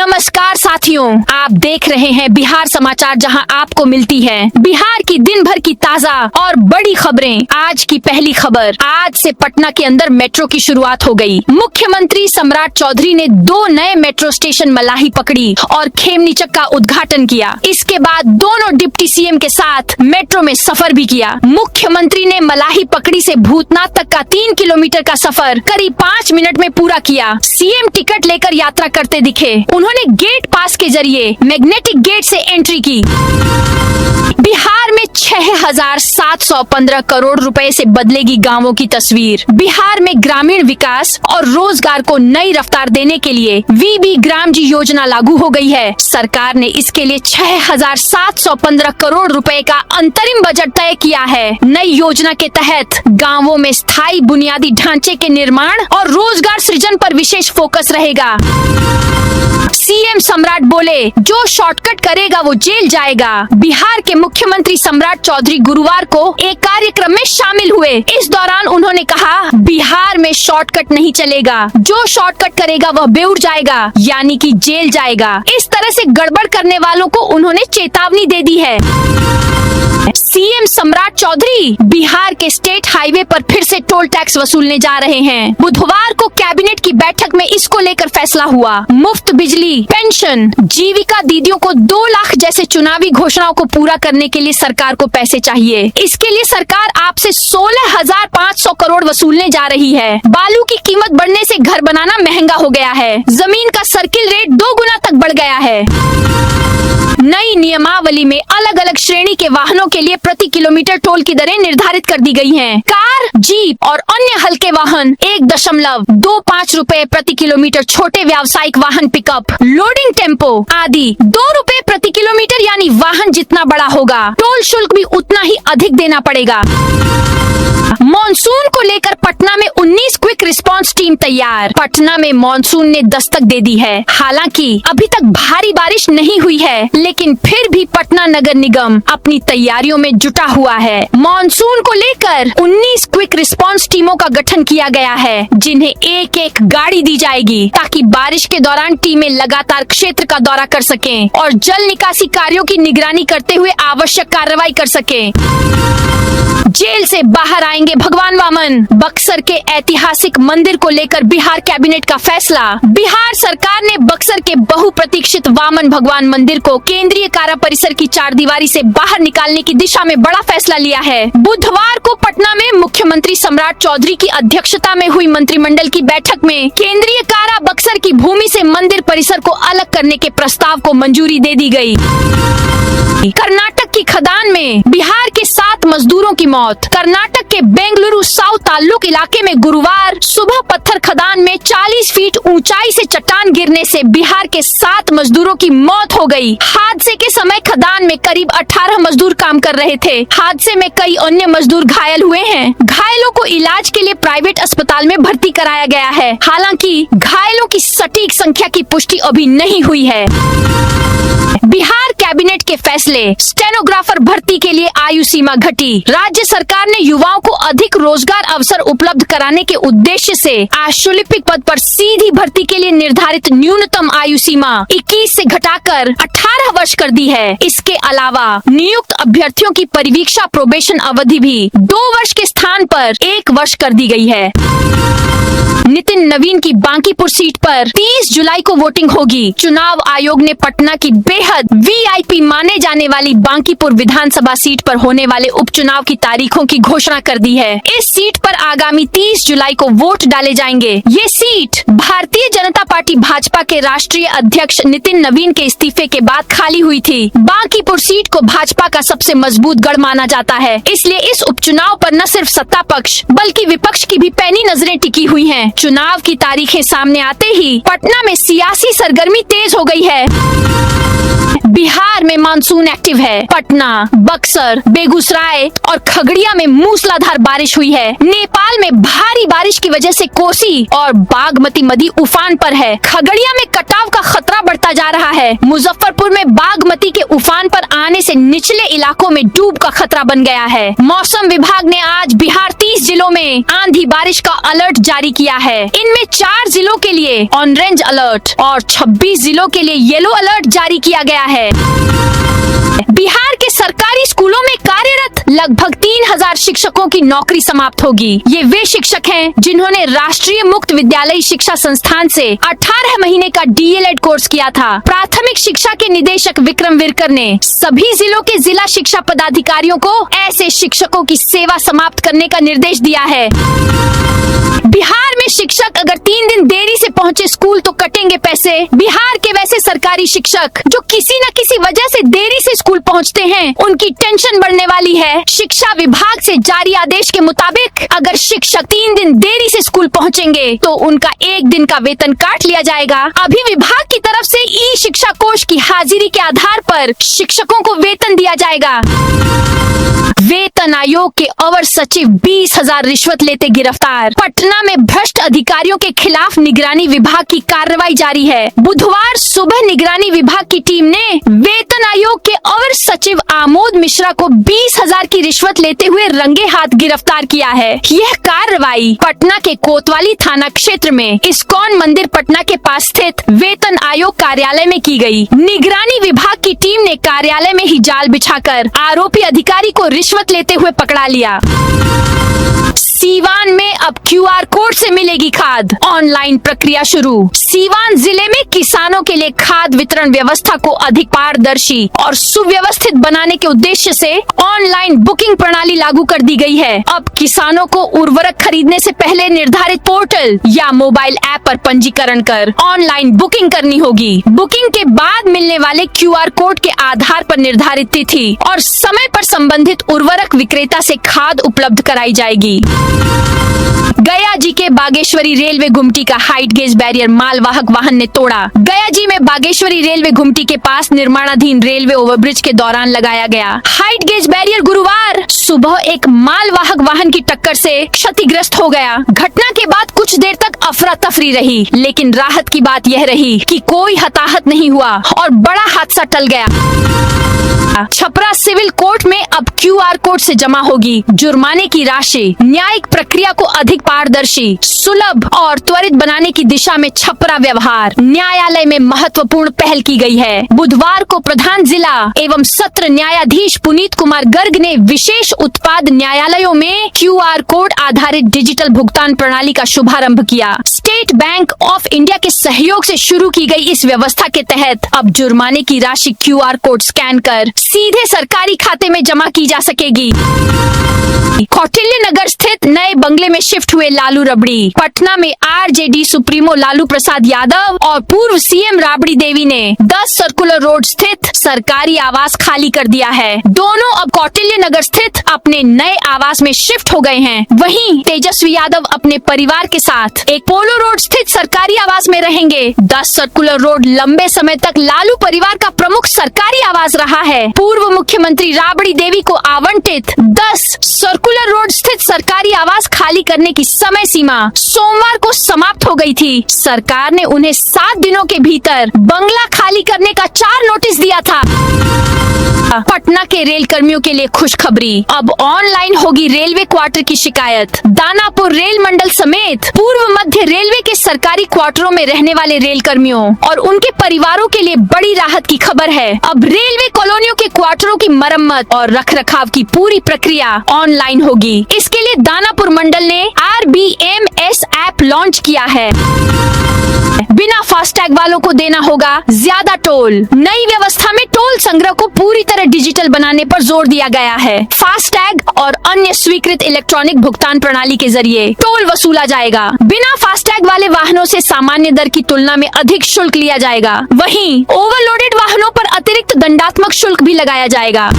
नमस्कार साथियों, आप देख रहे हैं बिहार समाचार, जहां आपको मिलती है बिहार की दिन भर की ताजा और बड़ी खबरें। आज की पहली खबर, आज से पटना के अंदर मेट्रो की शुरुआत हो गई। मुख्यमंत्री सम्राट चौधरी ने 2 नए मेट्रो स्टेशन मलाही पकड़ी और खेमनीचक का उद्घाटन किया। इसके बाद दोनों डिप्टी सीएम के साथ मेट्रो में सफर भी किया। मुख्यमंत्री ने मलाही पकड़ी से भूतनाथ तक का 3 किलोमीटर का सफर करीब 5 मिनट में पूरा किया। सीएम टिकट लेकर यात्रा करते दिखे। उन्होंने गेट पास के जरिए मैग्नेटिक गेट से एंट्री की। बिहार में 6,715 करोड़ रुपए से बदलेगी गांवों की तस्वीर। बिहार में ग्रामीण विकास और रोजगार को नई रफ्तार देने के लिए वीबी ग्राम जी योजना लागू हो गई है। सरकार ने इसके लिए 6,715 करोड़ रुपए का अंतरिम बजट तय किया है। नई योजना के तहत गांवों में स्थायी बुनियादी ढांचे के निर्माण और रोजगार सृजन पर विशेष फोकस रहेगा। सीएम सम्राट बोले, जो शॉर्टकट करेगा वो जेल जाएगा। बिहार के मुख्यमंत्री सम्राट चौधरी गुरुवार को एक कार्यक्रम में शामिल हुए। इस दौरान उन्होंने कहा, बिहार में शॉर्टकट नहीं चलेगा, जो शॉर्टकट करेगा वह बेउर जाएगा, यानी कि जेल जाएगा। इस तरह से गड़बड़ करने वालों को उन्होंने चेतावनी दे दी है। सीएम सम्राट चौधरी बिहार के स्टेट हाईवे पर फिर से टोल टैक्स वसूलने जा रहे हैं। बुधवार को कैबिनेट की बैठक में इसको लेकर फैसला हुआ। मुफ्त बिजली, पेंशन, जीविका दीदियों को 2 लाख जैसे चुनावी घोषणाओं को पूरा करने के लिए सरकार को पैसे चाहिए। इसके लिए सरकार आपसे 16,500 करोड़ वसूलने जा रही है। बालू की कीमत बढ़ने से घर बनाना महंगा हो गया है। जमीन का सर्किल रेट 2 गुना तक बढ़ गया है। नई नियमावली में अलग अलग श्रेणी के वाहनों के लिए प्रति किलोमीटर टोल की दरें निर्धारित कर दी गई हैं। कार, जीप और अन्य हल्के वाहन 1.25 रुपए प्रति किलोमीटर, छोटे व्यावसायिक वाहन, पिकअप, लोडिंग टेम्पो आदि 2 रुपए प्रति किलोमीटर, यानी वाहन जितना बड़ा होगा टोल शुल्क भी उतना ही अधिक देना पड़ेगा। मानसून को लेकर पटना में 19 क्विक रिस्पांस टीम तैयार। पटना में मानसून ने दस्तक दे दी है। हालांकि अभी तक भारी बारिश नहीं हुई है, लेकिन फिर भी पटना नगर निगम अपनी तैयारियों में जुटा हुआ है। मानसून को लेकर 19 क्विक रिस्पांस टीमों का गठन किया गया है, जिन्हें एक गाड़ी दी जाएगी, ताकि बारिश के दौरान टीमें लगातार क्षेत्र का दौरा कर सकें और जल निकासी कार्यों की निगरानी करते हुए आवश्यक कार्रवाई कर सकें। जेल से बाहर आएंगे भगवान वामन। बक्सर के ऐतिहासिक मंदिर को लेकर बिहार कैबिनेट का फैसला। बिहार सरकार ने बक्सर के बहुप्रतीक्षित वामन भगवान मंदिर को केंद्रीय कारा परिसर की 4 दीवारी से बाहर निकालने की दिशा में बड़ा फैसला लिया है। बुधवार को पटना में मुख्यमंत्री सम्राट चौधरी की अध्यक्षता में हुई मंत्रिमंडल की बैठक में केंद्रीय कारा बक्सर की भूमि से मंदिर परिसर को अलग करने के प्रस्ताव को मंजूरी दे दी गई। कर्नाटक की खदान में बिहार के 7 मजदूरों की मौत। कर्नाटक के बेंगलुरु साउथ ताल्लुक इलाके में गुरुवार सुबह पत्थर खदान में 40 फीट ऊंचाई से चट्टान गिरने से बिहार के 7 मजदूरों की मौत हो गई। हादसे के समय खदान में करीब 18 मजदूर काम कर रहे थे। हादसे में कई अन्य मजदूर घायल हुए हैं। घायलों को इलाज के लिए प्राइवेट अस्पताल में भर्ती कराया गया है। हालांकि घायलों की सटीक संख्या की पुष्टि अभी नहीं हुई है। बिहार कैबिनेट के फैसले, स्टेनोग्राफर भर्ती के लिए आयु सीमा घटी। राज्य सरकार ने युवाओं को अधिक रोजगार अवसर उपलब्ध कराने के उद्देश्य से आशुलिपिक पद पर सीधी भर्ती के लिए निर्धारित न्यूनतम आयु सीमा 21 से घटाकर 18 वर्ष कर दी है। इसके अलावा नियुक्त अभ्यर्थियों की परिवीक्षा प्रोबेशन अवधि भी 2 वर्ष के स्थान पर 1 वर्ष कर दी गई है। नितिन नवीन की बांकीपुर सीट पर 30 जुलाई को वोटिंग होगी। चुनाव आयोग ने पटना की बेहद वीआईपी माने जाने वाली बांकीपुर विधानसभा सीट पर होने वाले उपचुनाव की तारीखों की घोषणा कर दी है। इस सीट पर आगामी 30 जुलाई को वोट डाले जाएंगे। ये सीट भारतीय जनता पार्टी भाजपा के राष्ट्रीय अध्यक्ष नितिन नवीन के इस्तीफे के बाद खाली हुई थी। बांकीपुर सीट को भाजपा का सबसे मजबूत गढ़ माना जाता है, इसलिए इस उपचुनाव पर न सिर्फ सत्ता पक्ष बल्कि विपक्ष की भी पैनी नजरें टिकी हुई हैं। चुनाव की तारीखें सामने आते ही पटना में सियासी सरगर्मी तेज हो गई है। बिहार में मानसून एक्टिव है। पटना, बक्सर, बेगूसराय और खगड़िया में मूसलाधार बारिश हुई है। नेपाल में भारी बारिश की वजह से कोसी और बागमती नदी उफान पर है। खगड़िया में कटाव का खतरा बढ़ता बढ़ता जा रहा है। मुजफ्फरपुर में बागमती के उफान पर आने से निचले इलाकों में डूब का खतरा बन गया है। मौसम विभाग ने आज बिहार 30 जिलों में आंधी बारिश का अलर्ट जारी किया है। इनमें 4 जिलों के लिए ऑरेंज अलर्ट और 26 जिलों के लिए येलो अलर्ट जारी किया गया है। बिहार के सरकारी स्कूलों में कार्यरत लगभग 3000 शिक्षकों की नौकरी समाप्त होगी। ये वे शिक्षक हैं जिन्होंने राष्ट्रीय मुक्त विद्यालय शिक्षा संस्थान से 18 महीने का DELED कोर्स किया था। प्राथमिक शिक्षा के निदेशक विक्रम विरकर ने सभी जिलों के जिला शिक्षा पदाधिकारियों को ऐसे शिक्षकों की सेवा समाप्त करने का निर्देश दिया है। बिहार में शिक्षक अगर 3 दिन देरी से पहुंचे स्कूल तो कटेंगे पैसे। बिहार के वैसे सरकारी शिक्षक जो किसी न किसी वजह से देरी से स्कूल पहुंचते हैं, उनकी टेंशन बढ़ने वाली है। शिक्षा विभाग से जारी आदेश के मुताबिक अगर शिक्षक 3 दिन देरी से स्कूल पहुंचेंगे तो उनका 1 दिन का वेतन काट लिया जाएगा। अभी विभाग की तरफ से ई शिक्षा कोष की हाजिरी के आधार पर शिक्षकों को वेतन दिया जाएगा। वेतन आयोग के अवर सचिव 20,000 रिश्वत लेते गिरफ्तार। पटना में भ्रष्ट अधिकारियों के खिलाफ निगरानी विभाग की कार्रवाई जारी है। बुधवार सुबह निगरानी विभाग की टीम ने वेतन आयोग के अवर सचिव आमोद मिश्रा को 20,000 की रिश्वत लेते हुए रंगे हाथ गिरफ्तार किया है। यह कार्रवाई पटना के कोतवाली थाना क्षेत्र में इस्कॉन मंदिर पटना के पास स्थित वेतन आयोग कार्यालय में की गई। निगरानी विभाग की टीम ने कार्यालय में ही जाल बिछाकर आरोपी अधिकारी को रिश्वत लेते हुए पकड़ा लिया। सीवान में अब QR कोड से मिलेगी खाद, ऑनलाइन प्रक्रिया शुरू। सीवान जिले में किसानों के लिए खाद वितरण व्यवस्था को अधिक पारदर्शी और सुव्यवस्थित बनाने के उद्देश्य से ऑनलाइन बुकिंग प्रणाली लागू कर दी गई है। अब किसानों को उर्वरक खरीदने से पहले निर्धारित पोर्टल या मोबाइल ऐप पर पंजीकरण कर ऑनलाइन बुकिंग करनी होगी। बुकिंग के बाद मिलने वाले QR कोड के आधार पर निर्धारित तिथि और समय पर संबंधित उर्वरक विक्रेता से खाद उपलब्ध कराई जाएगी। गया जी के बागेश्वरी रेलवे गुमटी का हाइट गेज बैरियर मालवाहक वाहन ने तोड़ा। गया जी में बागेश्वरी रेलवे गुमटी के पास निर्माणाधीन रेलवे ओवरब्रिज के दौरान लगाया गया हाइट गेज बैरियर गुरुवार सुबह एक मालवाहक वाहन की टक्कर से क्षतिग्रस्त हो गया। घटना के बाद कुछ देर तक अफरा तफरी रही, लेकिन राहत की बात यह रही कि कोई हताहत नहीं हुआ और बड़ा हादसा टल गया। छपरा सिविल कोर्ट में अब QR कोड से जमा होगी जुर्माने की राशि। न्यायिक प्रक्रिया को अधिक पारदर्शी, सुलभ और त्वरित बनाने की दिशा में छपरा व्यवहार न्यायालय में महत्वपूर्ण पहल की गई है। बुधवार को प्रधान जिला एवं सत्र न्यायाधीश पुनीत कुमार गर्ग ने विशेष उत्पाद न्यायालयों में QR कोड आधारित डिजिटल भुगतान प्रणाली का शुभारंभ किया। स्टेट बैंक ऑफ इंडिया के सहयोग से शुरू की गई इस व्यवस्था के तहत अब जुर्माने की राशि QR कोड स्कैन कर सीधे सरकारी खाते में जमा की जा सकेगी। कौटिल्य नगर स्थित नए बंगले में शिफ्ट हुए लालू रबड़ी। पटना में RJD सुप्रीमो लालू प्रसाद यादव और पूर्व CM राबड़ी देवी ने 10 सर्कुलर रोड स्थित सरकारी आवास खाली कर दिया है। दोनों अब कौटिल्य नगर स्थित अपने नए आवास में शिफ्ट हो गए हैं। वहीं तेजस्वी यादव अपने परिवार के साथ एक पोलो रोड स्थित सरकारी आवास में रहेंगे। 10 सर्कुलर रोड लंबे समय तक लालू परिवार का प्रमुख सरकारी आवास रहा है। पूर्व मुख्यमंत्री राबड़ी देवी को आवंटित 10 सर्कुलर रोड स्थित सरकारी आवास खाली करने की समय सीमा सोमवार को समाप्त हो गई थी। सरकार ने उन्हें 7 दिनों के भीतर बंगला खाली करने का 4 नोटिस दिया था। पटना के रेल कर्मियों के लिए खुशखबरी, अब ऑनलाइन होगी रेलवे क्वार्टर की शिकायत। दानापुर रेल मंडल समेत पूर्व मध्य रेलवे के सरकारी क्वार्टरों में रहने वाले रेल कर्मियों और उनके परिवारों के लिए बड़ी राहत की खबर है। अब रेलवे कॉलोनियों के क्वार्टरों की मरम्मत और रखरखाव की पूरी प्रक्रिया ऑनलाइन होगी। इसके लिए दानापुर मंडल ने RBMS ऐप लॉन्च किया है। बिना फास्टैग वालों को देना होगा ज्यादा टोल। नई व्यवस्था में टोल संग्रह को पूरी तरह डिजिटल बनाने पर जोर दिया गया है। फास्टैग और अन्य स्वीकृत इलेक्ट्रॉनिक भुगतान प्रणाली के जरिए टोल वसूला जाएगा। बिना फास्टैग वाले वाहनों से सामान्य दर की तुलना में अधिक शुल्क लिया जाएगा। वहीं ओवरलोडेड वाहनों पर अतिरिक्त दंडात्मक शुल्क भी लगाया जाएगा।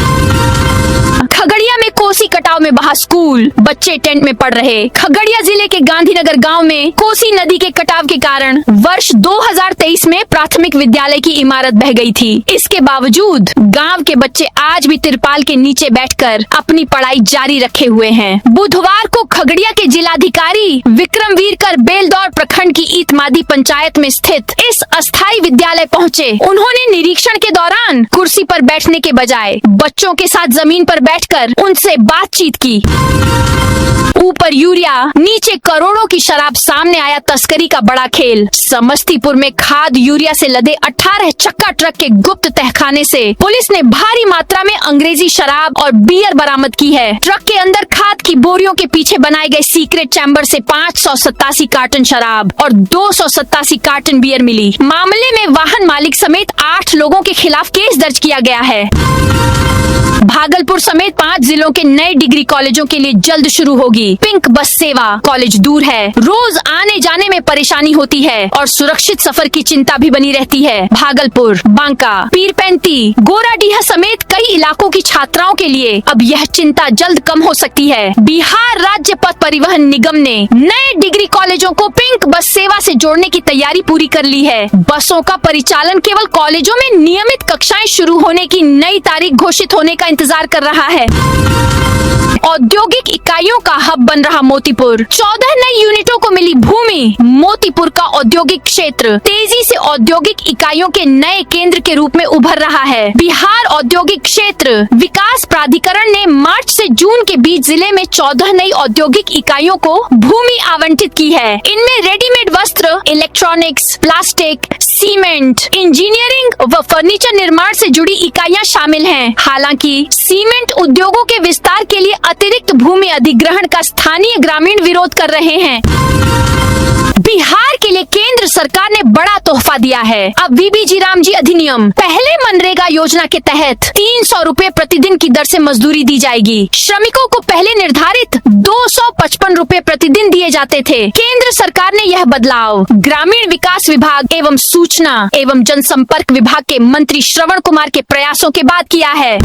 खगड़िया में कोसी कटाव में बहा स्कूल, बच्चे टेंट में पड़ रहे। खगड़िया जिले के गांधीनगर गांव में कोसी नदी के कटाव के कारण वर्ष 2023 में प्राथमिक विद्यालय की इमारत बह गई थी। इसके बावजूद गांव के बच्चे आज भी तिरपाल के नीचे बैठकर अपनी पढ़ाई जारी रखे हुए हैं। बुधवार को खगड़िया के जिलाधिकारी विक्रमवीर कर बेलदौर प्रखंड की ईतमादी पंचायत में स्थित इस अस्थायी विद्यालय पहुँचे। उन्होंने निरीक्षण के दौरान कुर्सी पर बैठने के बजाय बच्चों के साथ जमीन पर बैठकर उनसे बातचीत की। ऊपर यूरिया, नीचे करोड़ों की शराब, सामने आया तस्करी का बड़ा खेल। समस्तीपुर में खाद यूरिया से लदे 18 चक्का ट्रक के गुप्त तहखाने से पुलिस ने भारी मात्रा में अंग्रेजी शराब और बियर बरामद की है। ट्रक के अंदर खाद की बोरियों के पीछे बनाए गए सीक्रेट चैम्बर से 587 कार्टन शराब और 287 कार्टन बियर मिली। मामले में वाहन मालिक समेत 8 लोगों के खिलाफ केस दर्ज किया गया है। भागलपुर समेत 5 जिलों के नए डिग्री कॉलेजों के लिए जल्द शुरू होगी पिंक बस सेवा। कॉलेज दूर है, रोज आने जाने में परेशानी होती है और सुरक्षित सफर की चिंता भी बनी रहती है। भागलपुर, बांका, पीरपैंती, गोराडीहा समेत कई इलाकों की छात्राओं के लिए अब यह चिंता जल्द कम हो सकती है। बिहार राज्य पथ परिवहन निगम ने नए डिग्री कॉलेजों को पिंक बस सेवा से जोड़ने की तैयारी पूरी कर ली है। बसों का परिचालन केवल कॉलेजों में नियमित कक्षाएं शुरू होने की नई तारीख घोषित होने का इंतजार कर रहा है। औद्योगिक इकाइयों का हब बन रहा मोतीपुर, 14 नई यूनिटों को मिली भूमि। मोतीपुर का औद्योगिक क्षेत्र तेजी से औद्योगिक इकाइयों के नए केंद्र के रूप में उभर रहा है। बिहार औद्योगिक क्षेत्र विकास प्राधिकरण ने मार्च से जून के बीच जिले में 14 नई औद्योगिक इकाइयों को भूमि आवंटित की है। इनमें रेडीमेड वस्त्र, इलेक्ट्रॉनिक्स, प्लास्टिक, सीमेंट, इंजीनियरिंग व फर्नीचर निर्माण से जुड़ी इकाइयां शामिल हैं। हालांकि सीमेंट उद्योगों के विस्तार के लिए अतिरिक्त भूमि अधिग्रहण का स्थानीय ग्रामीण विरोध कर रहे हैं। बिहार के लिए केंद्र सरकार ने बड़ा तोहफा दिया है। अब बीबीजी रामजी अधिनियम, पहले मनरेगा योजना के तहत 300 रुपए प्रतिदिन की दर से मजदूरी दी जाएगी। श्रमिकों को पहले निर्धारित 255 रुपए प्रतिदिन दिए जाते थे। केंद्र सरकार ने यह बदलाव ग्रामीण विकास विभाग एवं सूचना एवं जनसंपर्क विभाग के मंत्री श्रवण कुमार के प्रयासों के बाद किया है।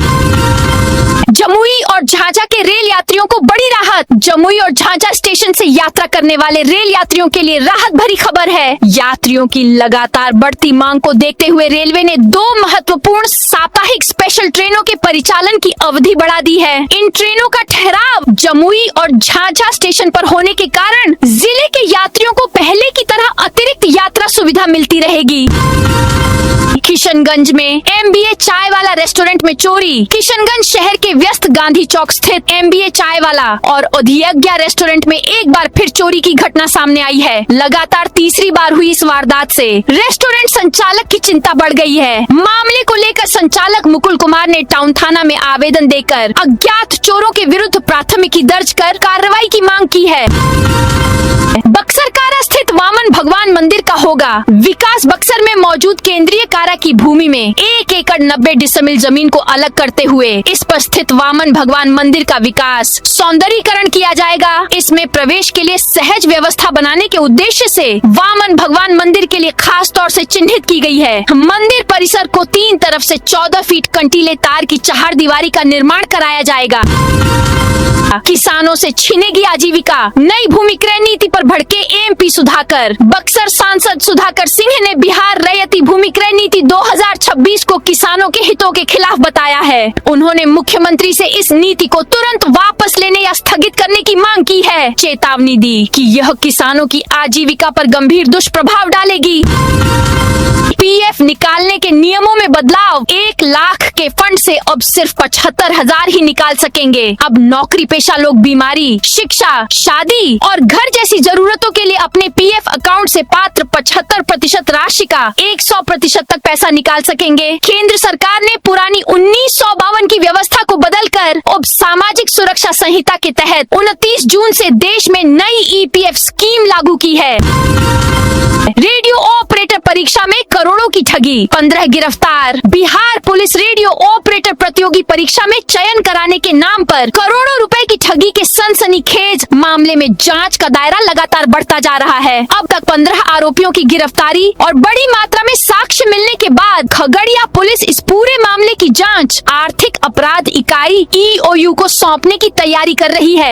जमुई और झांझा के रेल यात्रियों को बड़ी राहत। जमुई और झांझा स्टेशन से यात्रा करने वाले रेल यात्रियों के लिए राहत भरी खबर है। यात्रियों की लगातार बढ़ती मांग को देखते हुए रेलवे ने 2 महत्वपूर्ण साप्ताहिक स्पेशल ट्रेनों के परिचालन की अवधि बढ़ा दी है। इन ट्रेनों का ठहराव जमुई और झांझा स्टेशन पर होने के कारण जिले के यात्रियों को पहले की तरह अतिरिक्त यात्रा सुविधा मिलती रहेगी। किशनगंज में MBA चाय वाला रेस्टोरेंट में चोरी। किशनगंज शहर के व्यस्त गांधी चौक स्थित MBA चाय वाला और उद्यज्ञा रेस्टोरेंट में एक बार फिर चोरी की घटना सामने आई है। लगातार तीसरी बार हुई इस वारदात से रेस्टोरेंट संचालक की चिंता बढ़ गई है। मामले को लेकर संचालक मुकुल कुमार ने टाउन थाना में आवेदन देकर अज्ञात चोरों के विरुद्ध प्राथमिकी दर्ज कर कार्रवाई की मांग की है। बक्सर कारा स्थित वामन भगवान मंदिर का होगा विकास। बक्सर में मौजूद केंद्रीय कारा की भूमि में 1 एकड़ 90 डिसमिल जमीन को अलग करते हुए इस पर स्थित वामन भगवान मंदिर का विकास सौंदर्यीकरण किया जाएगा। इसमें प्रवेश के लिए सहज व्यवस्था बनाने के उद्देश्य से वामन भगवान मंदिर के लिए खास तौर से चिन्हित की गई है। मंदिर परिसर को 3 तरफ से 14 फीट कंटीले तार की चहारदीवारी का निर्माण कराया जाएगा। किसानों से छीनेगी आजीविका, नई भूमि क्रय नीति पर भड़के MP सुधाकर। बक्सर सांसद सुधाकर सिंह ने बिहार रैयती भूमि क्रय नीति 2026 को किसानों के हितों के खिलाफ बताया है। उन्होंने मुख्यमंत्री से इस नीति को तुरंत वापस लेने या स्थगित करने की मांग की है। चेतावनी दी कि यह किसानों की आजीविका पर गंभीर दुष्प्रभाव डालेगी। PF निकालने के नियमों में बदलाव, 1 लाख के फंड से अब सिर्फ 75,000 ही निकाल सकेंगे। अब नौकरी पेशा लोग बीमारी, शिक्षा, शादी और घर जैसी जरूरतों के लिए अपने PF अकाउंट से पात्र 75% राशि का 100% तक पैसा निकाल सकेंगे। केंद्र सरकार ने पुरानी 1952 की व्यवस्था को बदलकर अब सामाजिक सुरक्षा संहिता के तहत 29 जून से देश में नई EPF स्कीम लागू की है। रेडियो ऑपरेटर परीक्षा में करोड़ों की ठगी, 15 गिरफ्तार। बिहार पुलिस रेडियो ऑपरेटर प्रतियोगी परीक्षा में चयन कराने के नाम पर करोड़ों रुपए की ठगी के सनसनीखेज मामले में जांच का दायरा लगातार बढ़ता जा रहा है। अब तक 15 आरोपियों की गिरफ्तारी और बड़ी मात्रा में साक्ष्य मिलने के बाद खगड़िया पुलिस इस पूरे मामले की जांच आर्थिक अपराध इकाई EOU को सौंपने की तैयारी कर रही है।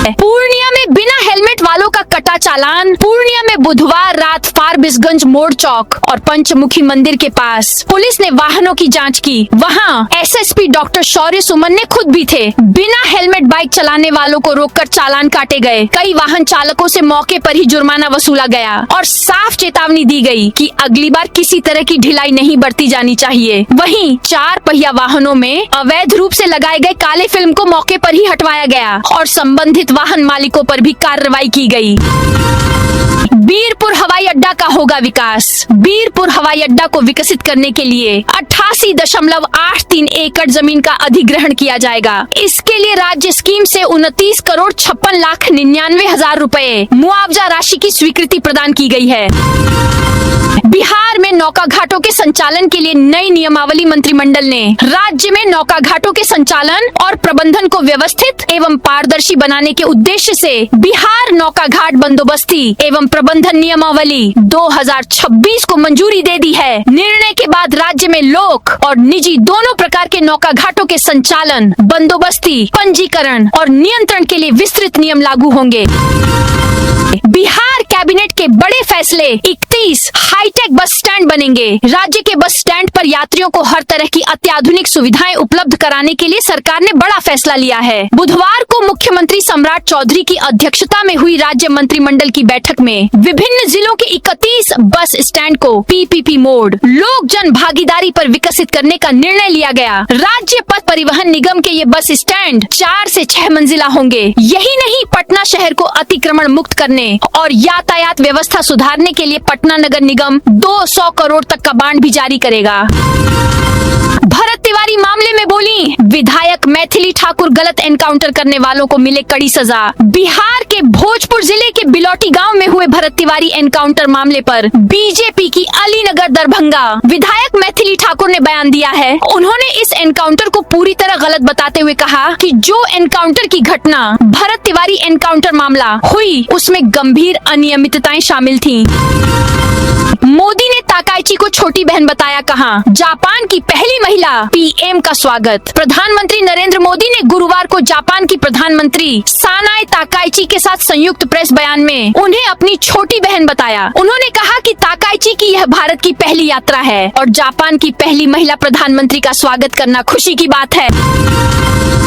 पूर्णिया में बिना हेलमेट वालों का कटा चालान। पूर्णिया में बुधवार रात फारबिसगंज मोड़ चौक और पंचमुखी मंदिर के पास पुलिस ने वाहनों की जांच की। वहां SSP डॉक्टर शौर्य सुमन ने खुद भी थे। बिना हेलमेट बाइक चलाने वालों को रोककर चालान काटे गए। कई वाहन चालकों से मौके पर ही जुर्माना वसूला गया और साफ चेतावनी दी गई कि अगली बार किसी तरह की ढिलाई नहीं बरती जानी चाहिए। वहीं 4 पहिया वाहनों में अवैध रूप से लगाए गए काले फिल्म को मौके पर ही हटवाया गया और संबंधित वाहन मालिकों पर भी कार्रवाई की गई। बीरपुर हवाई अड्डा का होगा विकास। बीरपुर हवाई अड्डा को विकसित करने के लिए 88.83 एकड़ जमीन का अधिग्रहण किया जाएगा। इसके लिए राज्य स्कीम से 29,56,99,000 रुपए मुआवजा राशि की स्वीकृति प्रदान की गई है। बिहार में नौका घाटों के संचालन के लिए नई नियमावली मंत्रिमंडल ने राज्य में नौका घाटों के संचालन और प्रबंधन को व्यवस्थित एवं पारदर्शी बनाने के उद्देश्य से बिहार नौका घाट बंदोबस्ती एवं प्रबंधन नियमावली 2026 को मंजूरी दे दी है। निर्णय के बाद राज्य में लोक और निजी दोनों प्रकार के नौका घाटों के संचालन, बंदोबस्ती, पंजीकरण और नियंत्रण के लिए विस्तृत नियम लागू होंगे। बिहार कैबिनेट के बड़े फैसले। 31 हाईटेक बस स्टैंड बनेंगे। राज्य के बस स्टैंड पर यात्रियों को हर तरह की अत्याधुनिक सुविधाएं उपलब्ध कराने के लिए सरकार ने बड़ा फैसला लिया है। बुधवार को मुख्यमंत्री सम्राट चौधरी की अध्यक्षता में हुई राज्य मंत्रिमंडल की बैठक में विभिन्न जिलों के 31 बस स्टैंड को PPP मोड लोक जन भागीदारी पर विकसित करने का निर्णय लिया गया। राज्य पथ परिवहन निगम के ये बस स्टैंड 4 से 6 मंजिला होंगे। यही नहीं, पटना शहर को अतिक्रमण मुक्त करने और यातायात व्यवस्था सुधारने के लिए पटना नगर निगम 200 करोड़ तक का बांड भी जारी करेगा। भरत तिवारी मामले में बोली विधायक मैथिली ठाकुर, गलत एनकाउंटर करने वालों को मिले कड़ी सजा। बिहार के भोजपुर जिले के बिलौटी गांव में हुए भरत तिवारी एनकाउंटर मामले पर बीजेपी की अलीनगर दरभंगा विधायक मैथिली ठाकुर ने बयान दिया है। उन्होंने इस एनकाउंटर को पूरी तरह गलत बताते हुए कहा कि जो एनकाउंटर की घटना भरत तिवारी एनकाउंटर मामला हुई उसमें गंभीर अनियमितताएं शामिल थीं। मोदी ने ताकाइची को छोटी बहन बताया, कहा जापान की पहली महिला PM का स्वागत। प्रधानमंत्री नरेंद्र मोदी ने गुरुवार को जापान की प्रधानमंत्री सानाए ताकाइची के साथ संयुक्त प्रेस बयान में उन्हें अपनी छोटी बहन बताया। उन्होंने कहा कि ताकाइची की यह भारत की पहली यात्रा है और जापान की पहली महिला प्रधानमंत्री का स्वागत करना खुशी की बात है।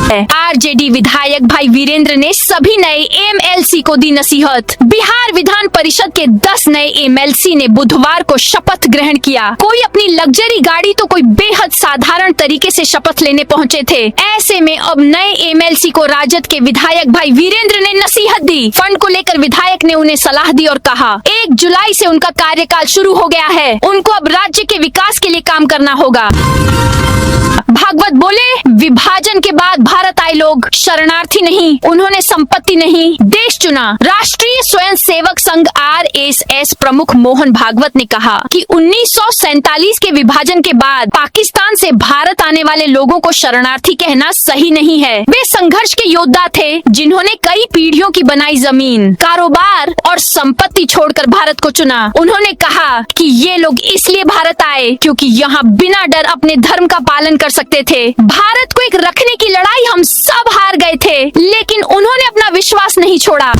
RJD विधायक भाई वीरेंद्र ने सभी नए MLC को दी नसीहत। बिहार विधान परिषद के 10 नए MLC ने बुधवार को शपथ ग्रहण किया। कोई अपनी लग्जरी गाड़ी तो कोई बेहद साधारण तरीके से शपथ लेने पहुंचे थे। ऐसे में अब नए MLC को राजद के विधायक भाई वीरेंद्र ने नसीहत दी। फंड को लेकर विधायक ने उन्हें सलाह दी और कहा 1 जुलाई से उनका कार्यकाल शुरू हो गया है, उनको अब राज्य के विकास के लिए काम करना होगा। भागवत बोले विभाजन के बाद भारत आए लोग शरणार्थी नहीं, उन्होंने संपत्ति नहीं देश चुना। राष्ट्रीय स्वयं सेवक संघ RSS प्रमुख मोहन भागवत ने कहा कि 1947 के विभाजन के बाद पाकिस्तान से भारत आने वाले लोगों को शरणार्थी कहना सही नहीं है। वे संघर्ष के योद्धा थे जिन्होंने कई पीढ़ियों की बनाई जमीन, कारोबार और संपत्ति छोड़कर भारत को चुना। उन्होंने कहा कि ये लोग इसलिए भारत आए क्योंकि यहाँ बिना डर अपने धर्म का पालन कर सकते थे। भारत को एक रखने की लड़ाई हम सब हार गए थे, लेकिन उन्होंने अपना विश्वास नहीं छोड़ा।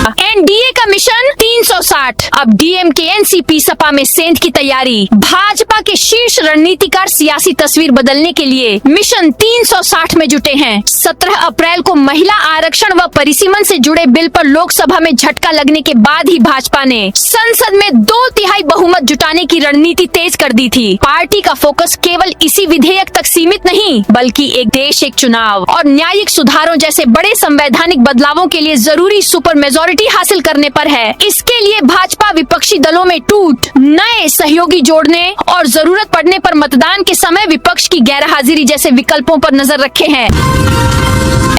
NDA का मिशन 360। अब DMK NCP सपा में सेंध की तैयारी। भाजपा के शीर्ष रणनीतिकार सियासी तस्वीर बदलने के लिए मिशन 360 में जुटे हैं। 17 अप्रैल को महिला आरक्षण व परिसीमन से जुड़े बिल पर लोकसभा में झटका लगने के बाद ही भाजपा ने संसद में 2/3 बहुमत जुटाने की रणनीति तेज कर दी थी। पार्टी का फोकस केवल इसी विधेयक तक सीमित नहीं, बल्कि एक देश एक चुनाव और न्यायिक सुधारों जैसे बड़े संवैधानिक बदलावों के लिए जरूरी सुपर मेजोरिटी हासिल करने पर है। इसके लिए भाजपा विपक्षी दलों में टूट, नए सहयोगी जोड़ने और जरूरत पड़ने पर मतदान के समय विपक्ष की गैरहाजिरी जैसे विकल्पों पर नजर रखे हैं।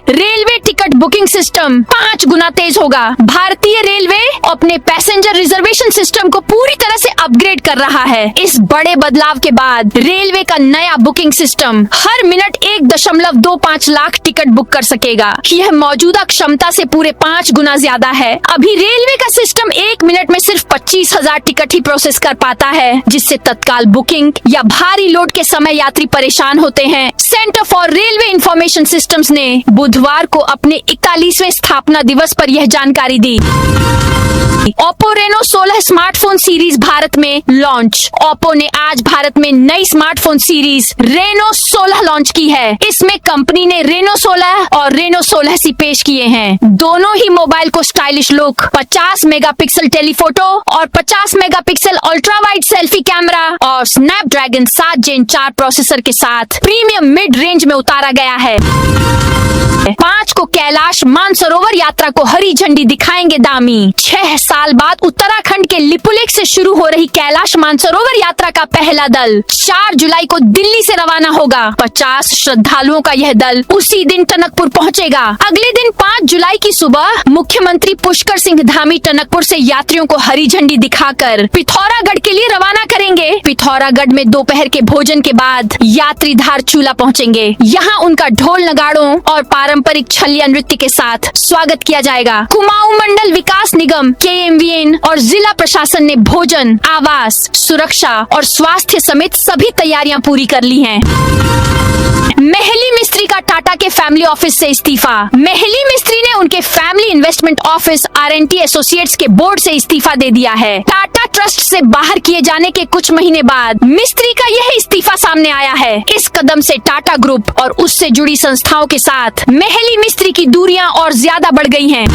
रेलवे टिकट बुकिंग सिस्टम 5 गुना तेज होगा। भारतीय रेलवे अपने पैसेंजर रिजर्वेशन सिस्टम को पूरी तरह से अपग्रेड कर रहा है। इस बड़े बदलाव के बाद रेलवे का नया बुकिंग सिस्टम हर मिनट 1.25 लाख टिकट बुक कर सकेगा। यह मौजूदा क्षमता से पूरे 5 गुना ज्यादा है। अभी रेलवे का सिस्टम 1 मिनट में सिर्फ 25,000 टिकट ही प्रोसेस कर पाता है, जिससे तत्काल बुकिंग या भारी लोड के समय यात्री परेशान होते हैं। Centre for railway information systems ने बुधवार को अपने 41वें स्थापना दिवस पर यह जानकारी दी। Oppo Reno 16 smartphone series Bharat में लॉन्च। ओप्पो ने आज भारत में नई स्मार्टफोन सीरीज रेनो 16 लॉन्च की है। इसमें कंपनी ने रेनो 16 और रेनो 16C पेश किए हैं। दोनों ही मोबाइल को स्टाइलिश लुक, 50 मेगापिक्सल टेलीफोटो और 50 megapixel ultra wide selfie camera और स्नैपड्रैगन 7 Gen 4 प्रोसेसर के साथ प्रीमियम मिड रेंज में उतारा गया है। 5 को कैलाश मानसरोवर यात्रा को हरी झंडी दिखाएंगे दामी। 6 साल बाद उत्तराखंड के लिपुलेख से शुरू हो रही कैलाश मानसरोवर यात्रा का पहला दल 4 जुलाई को दिल्ली से रवाना होगा। 50 श्रद्धालुओं का यह दल उसी दिन टनकपुर पहुंचेगा। अगले दिन 5 जुलाई की सुबह मुख्यमंत्री पुष्कर सिंह धामी टनकपुर से यात्रियों को हरी झंडी दिखाकर पिथौरागढ़ के लिए रवाना करेंगे। पिथौरागढ़ में दोपहर के भोजन के बाद यात्री धारचूला पहुंचेंगे। यहाँ उनका ढोल नगाड़ों और पारंपरिक छलिया नृत्य के साथ स्वागत किया जाएगा। कुमाऊं मंडल विकास निगम KMVN और जिला प्रशासन ने भोजन, आवास, सुरक्षा और स्वास्थ्य समेत सभी तैयारियां पूरी कर ली हैं। मेहली मिस्त्री का टाटा के फैमिली ऑफिस से इस्तीफा। मेहली मिस्त्री ने उनके family investment office R&T associates के बोर्ड से इस्तीफा दे दिया है। टाटा ट्रस्ट से बाहर किए जाने के कुछ महीने बाद मिस्त्री का यह इस्तीफा सामने आया है। इस कदम से टाटा ग्रुप और उससे जुड़ी संस्थाओं के साथ मेहली मिस्त्री की दूरियां और ज्यादा बढ़ गई हैं।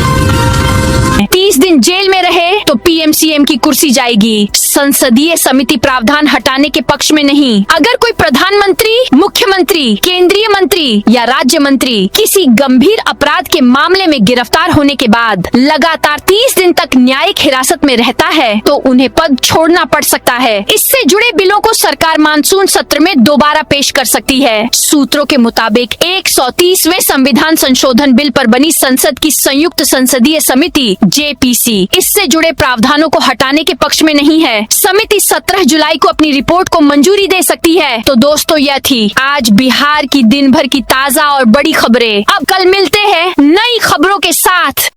30 दिन जेल में रहे तो PM-CM की कुर्सी जाएगी। संसदीय समिति प्रावधान हटाने के पक्ष में नहीं। अगर कोई प्रधानमंत्री, मुख्यमंत्री, केंद्रीय मंत्री या राज्य मंत्री किसी गंभीर अपराध के मामले में गिरफ्तार होने के बाद लगातार 30 दिन तक न्यायिक हिरासत में रहता है तो उन्हें पद छोड़ना पड़ सकता है। इससे जुड़े बिलों को सरकार मानसून सत्र में दोबारा पेश कर सकती है। सूत्रों के मुताबिक 130वें संविधान संशोधन बिल पर बनी संसद की संयुक्त संसदीय समिति JPC इससे जुड़े प्रावधानों को हटाने के पक्ष में नहीं है। समिति 17 जुलाई को अपनी रिपोर्ट को मंजूरी दे सकती है। तो दोस्तों, यह थी आज बिहार की दिन भर की ताजा और बड़ी खबरें। अब कल मिलते हैं नई खबरों के साथ।